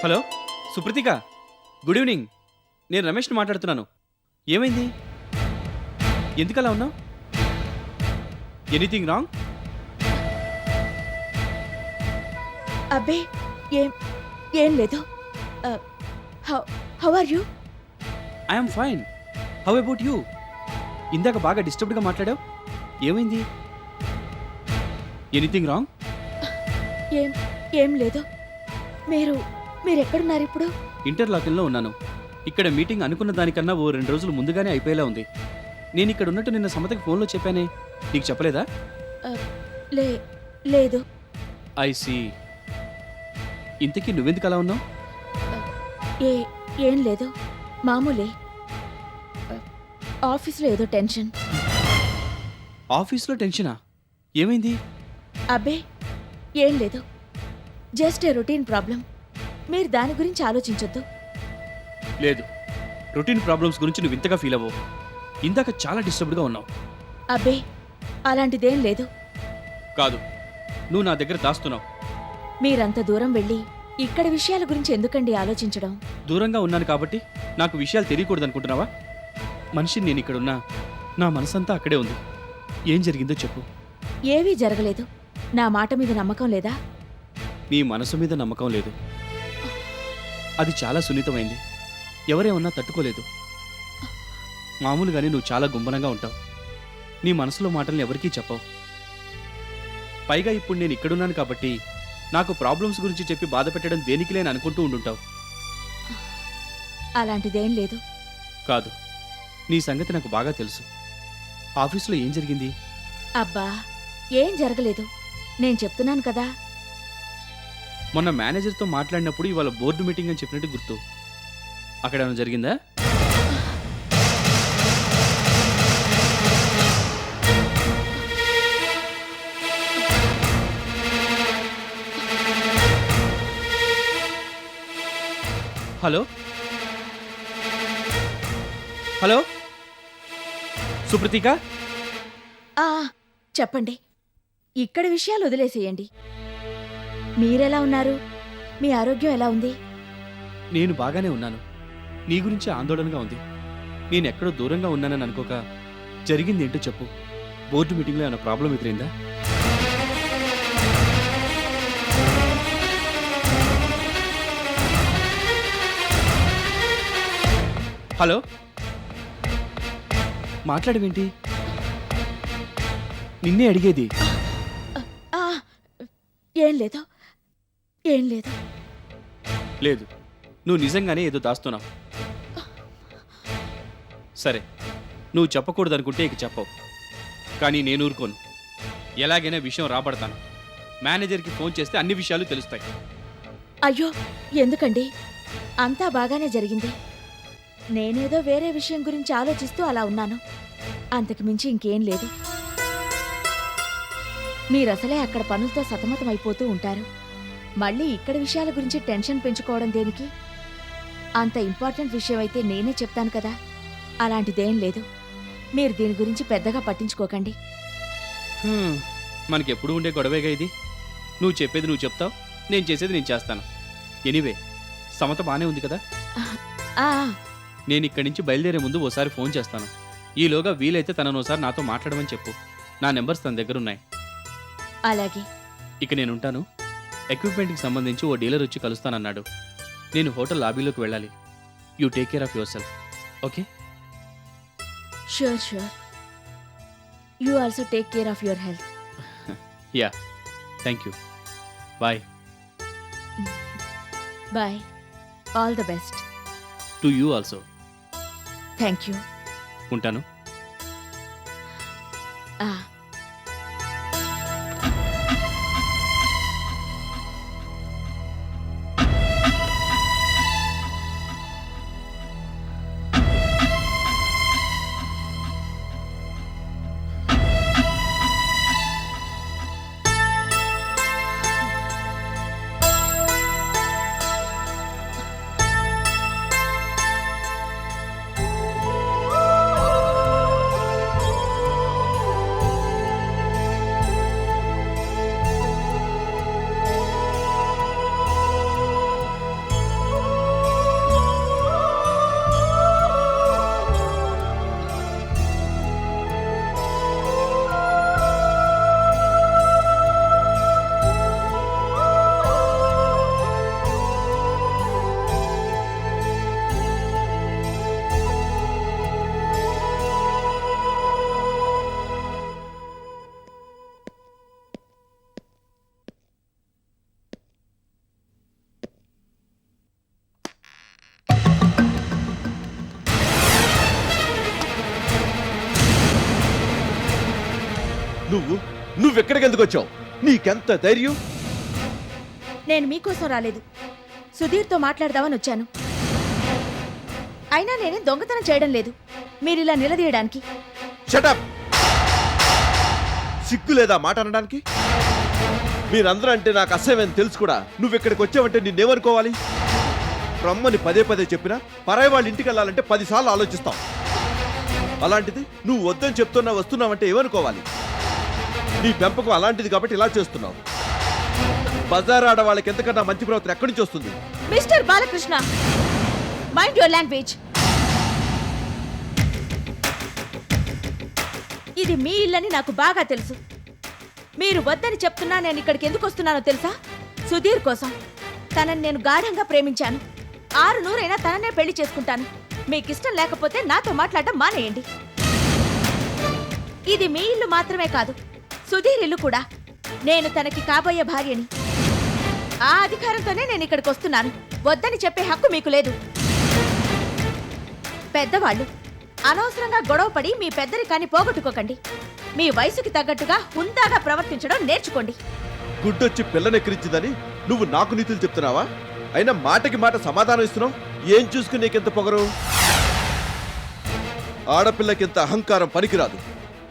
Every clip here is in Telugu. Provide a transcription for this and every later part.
Hello సుప్రతిక, good evening. నేను రమేష్ని మాట్లాడుతున్నాను. ఏమైంది? ఎందుకలా ఉన్నావు? Anything wrong? అబ్బే, ఏం ఏం లేదు. How are you? I'm fine. How about you? ఇందాక బాగా డిస్టర్బ్డ్గా మాట్లాడావు. ఏమైంది? Anything wrong? ఏం ఏం లేదు. మీరెక్కడున్నారు ఇప్పుడు? ఇంటర్లాకిన్లో ఉన్నాను. ఇక్కడ మీటింగ్ అనుకున్న దానికన్నా ఓ 2 రోజులు ముందుగానే అయిపోయేలా ఉంది. నేను ఇక్కడ ఉన్నట్టు నిన్న సమతకి ఫోన్లో చెప్పానే, నీకు చెప్పలేదా? లే లేదు. I see. ఇంతకీ నువ్వెందుకు అలా ఉన్నావు? ఏ ఏం లేదు, మామూలే. ఆఫీస్లో ఏదో టెన్షన్. ఆఫీస్లో టెన్షనా? ఏమైంది? అబ్బే, ఏం లేదు. Just a routine problem. మీరు దాని గురించి ఆలోచించొద్దు. లేదు, రొటీన్ ప్రాబ్లమ్స్ గురించి నువ్వు ఇంతగా ఫీల్ అవ్వవు. ఇందాక చాలా డిస్టర్బ్డ్గా ఉన్నావు. అబ్బే, అలాంటిదేం లేదు. కాదు, నువ్వు నా దగ్గర దాస్తున్నావు. మీరంత దూరం వెళ్ళి ఇక్కడ విషయాల గురించి ఎందుకండి ఆలోచించడం? దూరంగా ఉన్నాను కాబట్టి నాకు విషయాలు తెలియకూడదు అనుకుంటున్నావా? మనిషిని నేను ఇక్కడున్నా, నా మనసంతా అక్కడే ఉంది. ఏం జరిగిందో చెప్పు. ఏవీ జరగలేదు. నా మాట మీద నమ్మకం లేదా? నీ మనసు మీద నమ్మకం లేదు. అది చాలా సున్నితమైంది. ఎవరేమన్నా తట్టుకోలేదు. మామూలుగానే నువ్వు చాలా గుంభనంగా ఉంటావు. నీ మనసులో మాటల్ని ఎవరికీ చెప్పవు. పైగా ఇప్పుడు నేను ఇక్కడున్నాను కాబట్టి నాకు ప్రాబ్లమ్స్ గురించి చెప్పి బాధ పెట్టడం దేనికి లేని అనుకుంటూ ఉండుంటావు. అలాంటిదేం లేదు. కాదు, నీ సంగతి నాకు బాగా తెలుసు. ఆఫీసులో ఏం జరిగింది? అబ్బా, ఏం జరగలేదు. నేను చెప్తున్నాను కదా. మొన్న మేనేజర్తో మాట్లాడినప్పుడు ఇవాళ బోర్డు మీటింగ్ అని చెప్పినట్టు గుర్తు. అక్కడ ఏమైనా జరిగిందా? హలో హలో సుప్రతిక, ఆ చెప్పండి. ఇక్కడ విషయాలు వదిలేసేయండి. మీరెలా ఉన్నారు? మీ ఆరోగ్యం ఎలా ఉంది? నేను బాగానే ఉన్నాను. నీ గురించి ఆందోళనగా ఉంది. నేనెక్కడో దూరంగా ఉన్నానని అనుకోక జరిగింది ఏంటో చెప్పు. బోర్డు మీటింగ్లో ఏమైనా ప్రాబ్లం ఎదురైందా? హలో, మాట్లాడవేంటి? నిన్నే అడిగేది. ఆ, ఏం లేదు, ఏం లేదు. లేదు, నువ్వు నిజంగానే ఏదో దాస్తున్నావు. సరే, నువ్వు చెప్పకూడదనుకుంటే ఇక చెప్పవు. కానీ నేను ఊరుకోను. ఎలాగైనా విషయం రాబడతాను. మేనేజర్కి ఫోన్ చేస్తే అన్ని విషయాలు తెలుస్తాయి. అయ్యో, ఎందుకండి? అంతా బాగానే జరిగింది. నేనేదో వేరే విషయం గురించి ఆలోచిస్తూ అలా ఉన్నాను. అంతకు మించి ఇంకేం లేదు. మీరసలే అక్కడ పనులతో సతమతమైపోతూ ఉంటారు. మళ్ళీ ఇక్కడ విషయాల గురించి టెన్షన్ పెంచుకోవడం దేనికి? అంత ఇంపార్టెంట్ విషయం అయితే నేనే చెప్తాను కదా. అలాంటిదేం లేదు. మీరు దీని గురించి పెద్దగా పట్టించుకోకండి. మనకెప్పుడు ఉండే గొడవేగా ఇది. నువ్వు చెప్పేది నువ్వు చెప్తావు, నేను చేసేది నేను చేస్తాను. ఎనీవే, సమత బానే ఉంది కదా? ఆ, నేను ఇక్కడి నుంచి బయలుదేరే ముందు ఓసారి ఫోన్ చేస్తాను. ఈలోగా వీలైతే తనను ఒకసారి నాతో మాట్లాడమని చెప్పు. నా నెంబర్స్ తన దగ్గర ఉన్నాయి. అలాగే. ఇక నేనుంటాను. ఎక్విప్మెంట్కి సంబంధించి ఓ డీలర్ వచ్చి కలుస్తానన్నాడు. నేను హోటల్ లాబీలోకి వెళ్ళాలి. You take care of yourself, okay? Sure sure. You also take care of your health. Yeah, thank you. Bye. Bye. All the best. To you also. Thank you. ఉంటాను. ఆ. నువ్వెక్కడికి ఎందుకు వచ్చావు? నీకెంత ధైర్యం? నేను మీకోసం రాలేదు, సుధీర్తో మాట్లాడదామని వచ్చాను. అయినా నేనే దొంగతనం చేయడం లేదు, మీరిలా నిలదీయడానికి. షటప్! సిగ్గు లేదా మాట అనడానికి? మీరందరూ అంటే నాకు అసహ్యమని తెలుసు కూడా నువ్వెక్కడికి వచ్చావంటే నిన్నేమనుకోవాలి? రమ్మని పదే పదే చెప్పినా పరాయి వాళ్ళ ఇంటికి వెళ్ళాలంటే 10 సార్లు ఆలోచిస్తాం. అలాంటిది నువ్వు వద్దని చెప్తున్నా వస్తున్నావంటే ఏమనుకోవాలి? నీ పెంపకం అలాంటిది కాబట్టి ఇలా చేస్తున్నావు. బజార్ ఆడవాళ్ళకి ఎంతకన్నా మంచి ప్రవర్తన ఎక్కడి నుంచి వస్తుంది? Mister Balakrishna, mind your language. ఇది మీ ఇల్లని నాకు బాగా తెలుసు. మీరు వద్దని చెప్తున్నా నేను ఇక్కడికి ఎందుకు వస్తున్నానో తెలుసా? సుధీర్ కోసం. తనని నేను గాఢంగా ప్రేమించాను. 600 తననే పెళ్లి చేసుకుంటాను. మీకిష్టం లేకపోతే నాతో మాట్లాడటం మానేయండి. ఇది మీ ఇల్లు మాత్రమే కాదు, సుధీర్ ఇల్లు కూడా. నేను తనకి కాబోయే భార్యని. ఆ అధికారంతోనే నేను ఇక్కడికి వస్తున్నాను. వద్దని చెప్పే హక్కు మీకు లేదు. పెద్దవాళ్ళు అనవసరంగా గొడవపడి మీ పెద్దరికాన్ని పోగొట్టుకోకండి. మీ వయసుకి తగ్గట్టుగా హుందాగా ప్రవర్తించడం నేర్చుకోండి. గుడ్డొచ్చి పిల్లనెక్కిరించిందని నువ్వు నాకు నీతులు చెప్తున్నావా? అయినా మాటకి మాట సమాధానం ఇస్తున్నావు. ఏం చూసుకుని నీకెంత పొగరు? ఆడపిల్లకింత అహంకారం పనికిరాదు.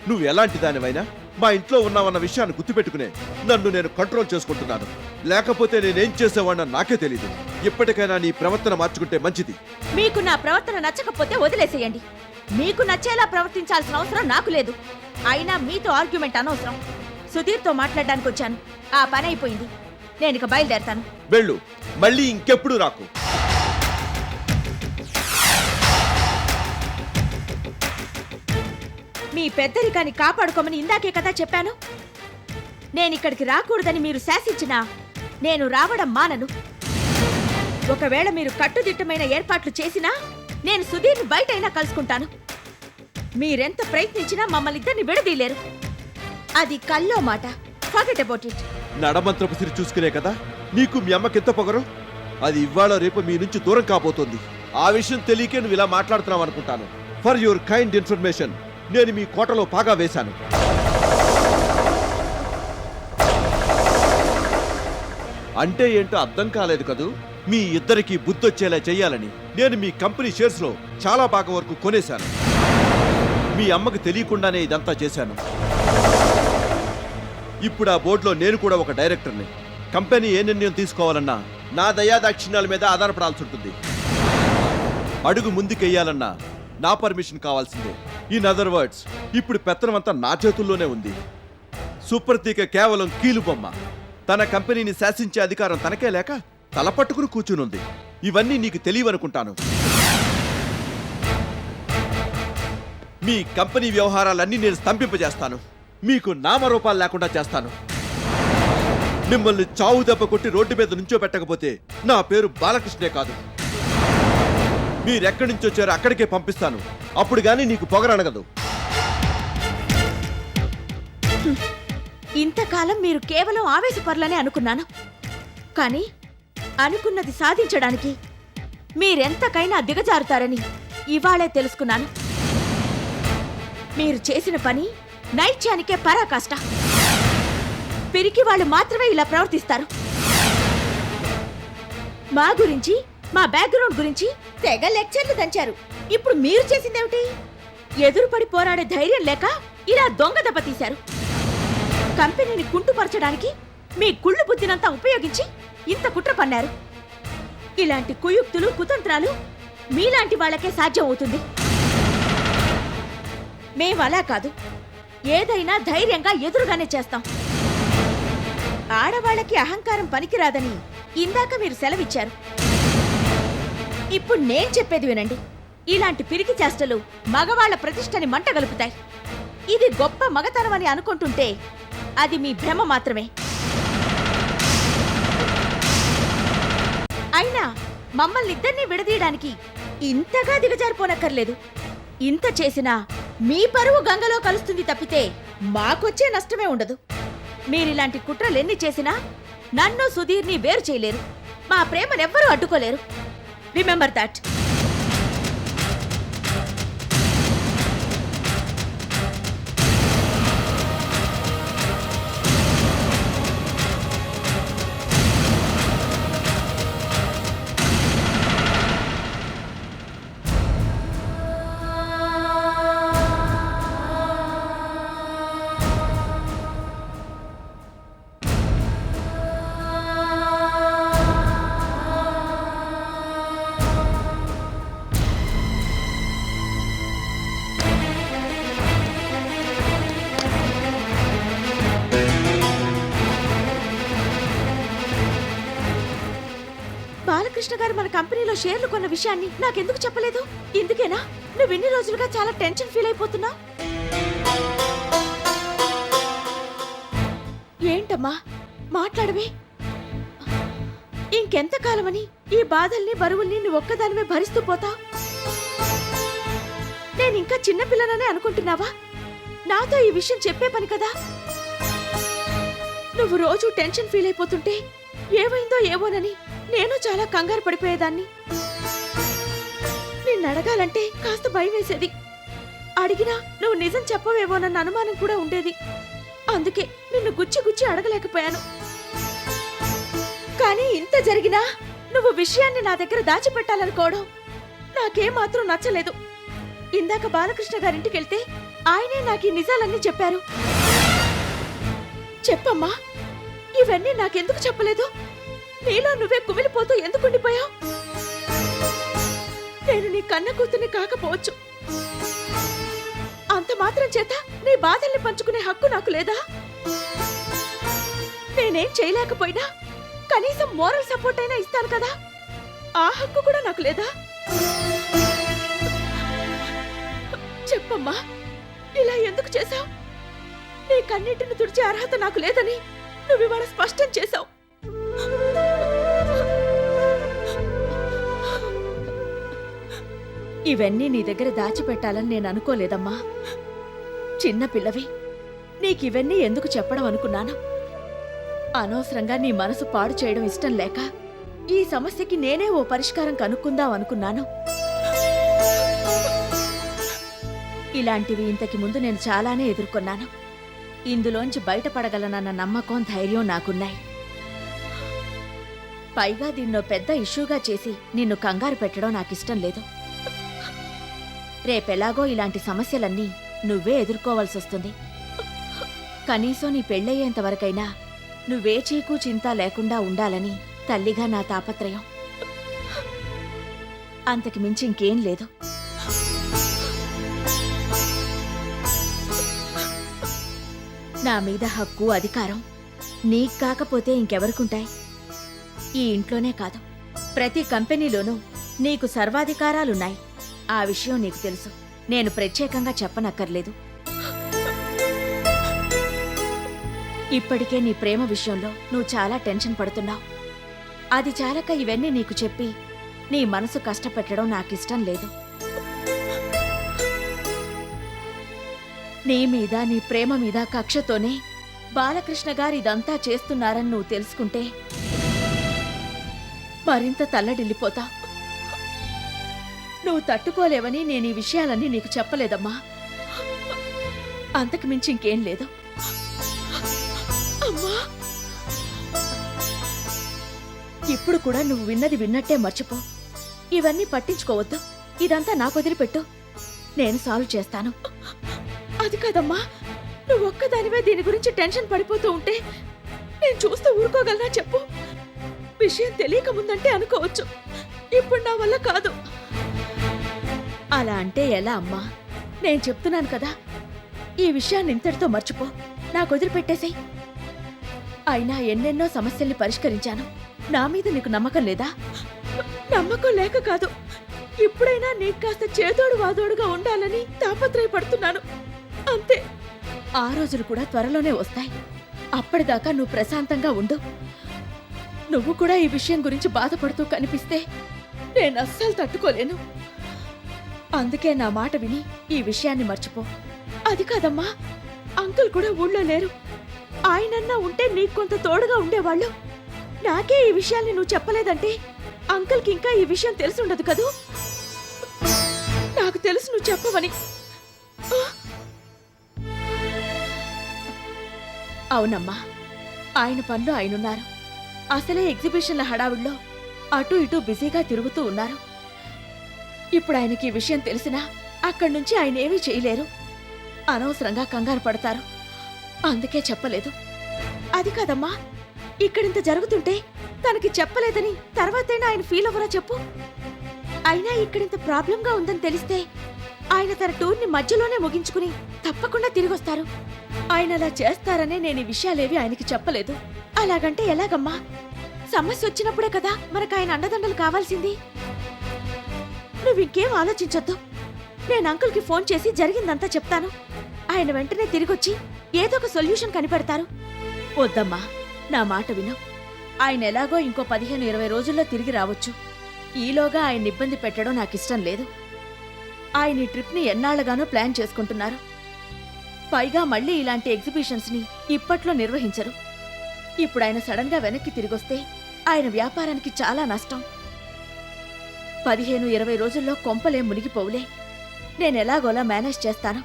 నువ్వు ఎలాంటి దానివైనా మా ఇంట్లో ఉన్నావన్న విషయాన్ని గుర్తుపెట్టుకునే నన్ను నేను కంట్రోల్ చేసుకుంటున్నాను. లేకపోతే నేనేం చేసేవాడిని నాకే తెలీదు. ఇప్పటికైనా నీ ప్రవర్తన మార్చుకుంటే మంచిది. మీకు నా ప్రవర్తన నచ్చకపోతే వదిలేసేయండి. మీకు నచ్చేలా ప్రవర్తించాల్సిన అవసరం నాకు లేదు. అయినా మీతో ఆర్గ్యుమెంట్ అనవసరం. సుధీర్తో మాట్లాడడానికి వచ్చాను. ఆ పని అయిపోయింది. నేను ఇక బయలుదేరతాను. వెళ్ళు, మళ్ళీ ఇంకెప్పుడు రాకు. మీ పెద్దరికాన్ని కాపాడుకోమని ఇందాకే కదా చెప్పాను. నేనిక్కడికి రాకూడదని మీరు శాసించినా నేను రావడం మానను. ఒకవేళ మీరు కట్టుదిట్టమైన ఏర్పాట్లు చేసినా నేను సుధీర్ని బయటైనా కలుసుకుంటాను. మీరెంత ప్రయత్నించినా మమ్మల్ని ఇద్దరిని విడదీయలేరు. అది కల్లో మాట. Forget about it. నడమంత్రపు సిరి చూసుకునే కదా నీకు మీ అమ్మకెంత పొగరు. అది ఇవాళ రేపు మీ నుంచి దూరం కాబోతోంది. ఆ విషయం తెలియకే నువ్వు ఇలా మాట్లాడుతున్నావు అనుకుంటాను. ఫర్ యువర్ కైండ్ ఇన్ఫర్మేషన్, నేను మీ కోటలో పాగా వేశాను. అంటే ఏంటో అర్థం కాలేదు కదూ? మీ ఇద్దరికి బుద్ధొచ్చేలా చెయ్యాలని నేను మీ కంపెనీ షేర్స్ లో చాలా భాగం వరకు కొనేశాను. మీ అమ్మకు తెలియకుండానే ఇదంతా చేశాను. ఇప్పుడు ఆ బోర్డులో నేను కూడా ఒక డైరెక్టర్ని. కంపెనీ ఏ నిర్ణయం తీసుకోవాలన్నా నా దయాదాక్షిణ్యాల మీద ఆధారపడాల్సి ఉంటుంది. అడుగు ముందుకెయ్యాలన్నా నా పర్మిషన్ కావాల్సిందే. ఇన్ అదర్ వర్డ్స్, ఇప్పుడు పెత్తనమంతా నా చేతుల్లోనే ఉంది. సుప్రతీక కేవలం కీలుబొమ్మ. తన కంపెనీని శాసించే అధికారం తనకే లేక తలపట్టుకుని కూర్చునుంది. ఇవన్నీ నీకు తెలియవనుకుంటాను. మీ కంపెనీ వ్యవహారాలన్నీ నేను స్తంభింపజేస్తాను. మీకు నామరూపాలు లేకుండా చేస్తాను. మిమ్మల్ని చావు దెబ్బ కొట్టి రోడ్డు మీద నుంచోబెట్టకపోతే నా పేరు బాలకృష్ణే కాదు. మీరెక్కడి నుంచి వచ్చారో అక్కడికే పంపిస్తాను. అప్పుడు గానీ నీకు పొగరనగదు. ఇంతకాలం మీరు కేవలం ఆవేశపరులనే అనుకున్నాను. కానీ అనుకున్నది సాధించడానికి మీరెంతకైనా దిగజారుతారని ఇవాళే తెలుసుకున్నాను. మీరు చేసిన పని నైత్యానికే పరాకాష్ట. పిరికి వాళ్ళు మాత్రమే ఇలా ప్రవర్తిస్తారు. మా గురించి, మా బ్యాక్గ్రౌండ్ గురించి తెగ లెక్చర్లు దంచారు. ఇప్పుడు మీరు చేసిందేమిటి? ఎదురుపడి పోరాడే ధైర్యం లేక ఇలా దొంగ దెబ్బ తీశారు. కంపెనీని కుంటుపరచడానికి మీ కుళ్ళు బుద్ధినంతా ఉపయోగించి ఇంత కుట్ర పన్నారు. ఇలాంటి కుయుక్తులు, కుతంత్రాలు మీలాంటి వాళ్ళకే సాధ్యం అవుతుంది. మేమలా కాదు. ఏదైనా ధైర్యంగా ఎదురుగానే చేస్తాం. ఆడవాళ్ళకి అహంకారం పనికిరాదని ఇందాక మీరు సెలవిచ్చారు. ఇప్పుడు నేను చెప్పేది వినండి. ఇలాంటి పిరికి చేష్టలు మగవాళ్ల ప్రతిష్టని మంటగలుపుతాయి. ఇది గొప్ప మగతనమని అనుకుంటుంటే అది మీ భ్రమ మాత్రమే. అయినా మమ్మల్ని ఇద్దరినీ విడదీయడానికి ఇంతగా దిగజారిపోనక్కర్లేదు. ఇంత చేసినా మీ పరువు గంగలో కలుస్తుంది తప్పితే మాకొచ్చే నష్టమే ఉండదు. మీరిలాంటి కుట్రలెన్ని చేసినా నన్ను, సుధీర్ని వేరు చేయలేరు. మా ప్రేమనెవ్వరూ అడ్డుకోలేరు. Remember that. బాలకృష్ణ గారు మన కంపెనీలో షేర్లు కొన్న విషయాన్ని నాకెందుకు చెప్పలేదు? ఇందుకేనా నువ్వు ఇన్ని రోజులుగా చాలా టెన్షన్ ఫీల్ అయిపోతున్నా? ఏంటమ్మా మాట్లాడవే? ఇంకెంతకాలమని ఈ బాధల్ని బరువుల్ని నువ్వు ఒక్కదానివే భరిస్తూ పోతా? నేనింకా చిన్నపిల్లననే అనుకుంటున్నావా? నాతో ఈ విషయం చెప్పే పని కదా. నువ్వు రోజు టెన్షన్ ఫీల్ అయిపోతుంటే ఏమైందో ఏవోనని నేను చాలా కంగారు పడిపోయేదాన్ని. నిన్ను అడగాలంటే కాస్త భయం వేసేది. అడిగినా నువ్వు నిజం చెప్పవేమోనన్న అనుమానం కూడా ఉండేది. అందుకే నిన్ను గుచ్చి గుచ్చి అడగలేకపోయాను. కానీ ఇంత జరిగినా నువ్వు విషయాన్ని నా దగ్గర దాచిపెట్టాలనుకోవడం నాకేమాత్రం నచ్చలేదు. ఇందాక బాలకృష్ణ గారింటికి వెళ్తే ఆయనే నాకు ఈ నిజాలన్నీ చెప్పారు. చెప్పమ్మా, ఇవన్నీ నాకెందుకు చెప్పలేదు? నీలో నువ్వే కుమిలిపోతూ ఎందుకు ఉండిపోయావు? నేను నీ కన్న కూతుర్ని కాకపోవచ్చు, అంత మాత్రం చేత నీ బాధల్ని పంచుకునే హక్కు నాకు లేదా? నేనేం చేయలేకపోయినా కనీసం మోరల్ సపోర్ట్ అయినా ఇస్తాను కదా, ఆ హక్కు కూడా నాకు లేదా? చెప్పమ్మా, ఇలా ఎందుకు చేశావు? నీ కన్నిటిని తుడిచే అర్హత నాకు లేదని నువ్వు ఇవాళ స్పష్టం చేశావు. ఇవన్నీ నీ దగ్గర దాచిపెట్టాలని నేను అనుకోలేదమ్మా. చిన్నపిల్లవి, నీకివన్నీ ఎందుకు చెప్పడం అనుకున్నాను. అనవసరంగా నీ మనసు పాడు చేయడం ఇష్టం లేక ఈ సమస్యకి నేనే ఓ పరిష్కారం కనుక్కుందాం అనుకున్నాను. ఇలాంటివి ఇంతకి ముందు నేను చాలానే ఎదుర్కొన్నాను. ఇందులోంచి బయటపడగలనన్న నమ్మకం, ధైర్యం నాకున్నాయి. పైగా దీన్నో పెద్ద ఇష్యూగా చేసి నిన్ను కంగారు పెట్టడం నాకిష్టం లేదు. రేపెలాగో ఇలాంటి సమస్యలన్నీ నువ్వే ఎదుర్కోవాల్సి వస్తుంది. కనీసం నీ పెళ్ళయ్యేంతవరకైనా నువ్వే చీకు చింత లేకుండా ఉండాలని తల్లిగా నా తాపత్రయం. అంతకు మించి ఇంకేం లేదు. నా మీద హక్కు, అధికారం నీకు కాకపోతే ఇంకెవరికుంటాయి? ఈ ఇంట్లోనే కాదు, ప్రతి కంపెనీలోనూ నీకు సర్వాధికారాలున్నాయి. ఆ విషయం నీకు తెలుసు. నేను ప్రత్యేకంగా చెప్పనక్కర్లేదు. ఇప్పటికే నీ ప్రేమ విషయంలో నువ్వు చాలా టెన్షన్ పడుతున్నావు. అది చాలక ఇవన్నీ నీకు చెప్పి నీ మనసు కష్టపెట్టడం నాకిష్టం లేదు. నీ మీద, నీ ప్రేమ మీద కక్షతోనే బాలకృష్ణ గారు ఇదంతా చేస్తున్నారని నువ్వు తెలుసుకుంటే మరింత తల్లడిల్లిపోతా. నువ్వు తట్టుకోలేవని నేను ఈ విషయాలన్నీ నీకు చెప్పలేదమ్మా. అంతకు మించి ఇంకేం లేదు. అమ్మా, ఇప్పుడు కూడా నువ్వు విన్నది విన్నట్టే మర్చిపో. ఇవన్నీ పట్టించుకోవద్దు. ఇదంతా నాకు వదిలిపెట్టు, నేను సాల్వ్ చేస్తాను. అది కాదమ్మా, నువ్వు ఒక్కదానివే దీని గురించి టెన్షన్ పడిపోతూ ఉంటే నేను చూస్తూ ఊరుకోగలనా చెప్పు? విషయం తెలియక ముందంటే అనుకోవచ్చు, ఇప్పుడు నా వల్ల కాదు. అలా అంటే ఎలా అమ్మా? నేను చెప్తున్నాను కదా, ఈ విషయాన్ని ఇంతటితో మర్చిపో, నాకు వదిలిపెట్టేసేయ్. అయినా ఎన్నెన్నో సమస్యల్ని పరిష్కరించాను. నా మీద నీకు నమ్మకం లేదా? నమ్మకం లేక కాదు, ఇప్పుడైనా నీకు కాస్త చేదోడు వాదోడుగా ఉండాలని తాపత్రయపడుతున్నాను, అంతే. ఆ రోజులు కూడా త్వరలోనే వస్తాయి. అప్పటిదాకా నువ్వు ప్రశాంతంగా ఉండు. నువ్వు కూడా ఈ విషయం గురించి బాధపడుతూ కనిపిస్తే నేను అస్సలు తట్టుకోలేను. అందుకే నా మాట విని ఈ విషయాన్ని మర్చిపో. అది కాదమ్మా, అంకుల్ కూడా ఊళ్ళో లేరు. ఆయనన్నా ఉంటే నీకు కొంత తోడుగా ఉండేవాళ్ళు. నాకే ఈ విషయాన్ని నువ్వు చెప్పలేదంటే అంకుల్కి ఇంకా ఈ విషయం తెలిసి ఉండదు కదూ. నాకు తెలుసు నువ్వు చెప్పవని. అవునమ్మా, ఆయన పనిలో ఆయనున్నారు. అసలే ఎగ్జిబిషన్ల హడావుల్లో అటు ఇటు బిజీగా తిరుగుతూ ఉన్నారు. ఇప్పుడు ఆయనకి ఈ విషయం తెలిసినా అక్కడి నుంచి ఆయన ఏమీ చేయలేరు. అనవసరంగా కంగారు పడతారు. అందుకే చెప్పలేదు. అది కాదమ్మా, ఇక్కడింత జరుగుతుంటే తనకి చెప్పలేదని తర్వాతైనా ఆయన ఫీల్ అవ్వరా చెప్పు? అయినా ఇక్కడింత ప్రాబ్లంగా ఉందని తెలిస్తే ఆయన తన టూర్ని మధ్యలోనే ముగించుకుని తప్పకుండా తిరిగొస్తారు. ఆయన అలా చేస్తారనే నేను ఈ విషయాలేవి ఆయనకి చెప్పలేదు. అలాగంటే ఎలాగమ్మా? సమస్య వచ్చినప్పుడే కదా మనకు ఆయన అండదండలు కావాల్సింది. నువ్వు ఇంకేం ఆలోచించొద్దు. నేను అంకుల్కి ఫోన్ చేసి జరిగిందంతా చెప్తాను. ఆయన వెంటనే తిరిగొచ్చి ఏదో ఒక సొల్యూషన్ కనిపెడతారు. వద్దమ్మా, నా మాట విను. ఆయన ఎలాగో ఇంకో 15-20 రోజుల్లో తిరిగి రావచ్చు. ఈలోగా ఆయన ఇబ్బంది పెట్టడం నాకిష్టం లేదు. ఆయన ఈ ట్రిప్ని ఎన్నాళ్లుగానో ప్లాన్ చేసుకుంటున్నారు. పైగా మళ్ళీ ఇలాంటి ఎగ్జిబిషన్స్ని ఇప్పట్లో నిర్వహించరు. ఇప్పుడు ఆయన సడన్గా వెనక్కి తిరిగొస్తే ఆయన వ్యాపారానికి చాలా నష్టం. 15-20 రోజుల్లో కొంపలే మునిగిపోవులే. నేనెలాగోలా మేనేజ్ చేస్తాను.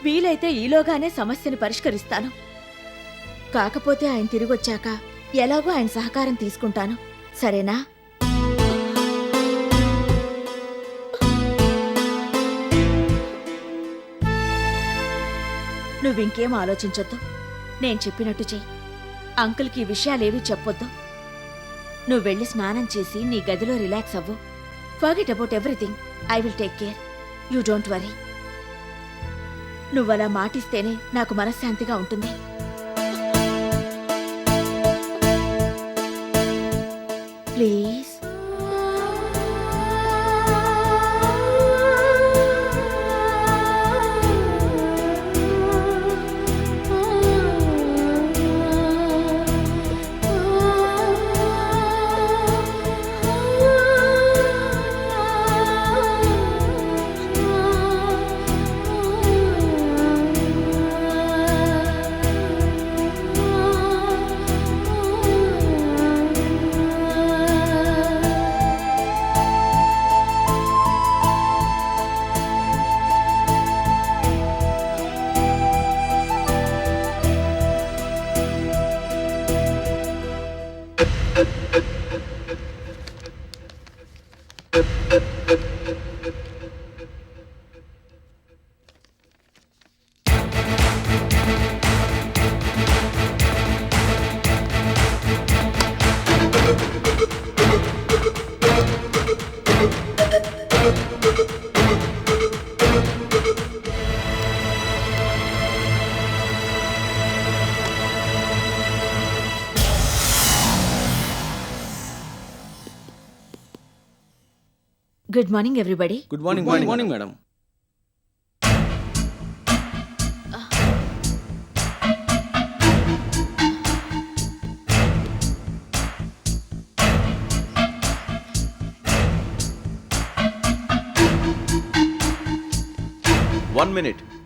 వీలైతే ఈలోగానే సమస్యని పరిష్కరిస్తాను. కాకపోతే ఆయన తిరిగొచ్చాక ఎలాగో ఆయన సహకారం తీసుకుంటాను. సరేనా? నువ్వింకేం ఆలోచించొద్దు. నేను చెప్పినట్టు చెయ్యి. అంకుల్కి ఈ విషయాలేవీ చెప్పొద్దు. నువ్వు వెళ్ళి స్నానం చేసి నీ గదిలో రిలాక్స్ అవ్వు. Forget about everything. I will take care. You don't worry. నువ్వలా మాటిస్తేనే నాకు మనశ్శాంతిగా ఉంటుంది. Please. Good morning everybody. Good morning madam. One minute.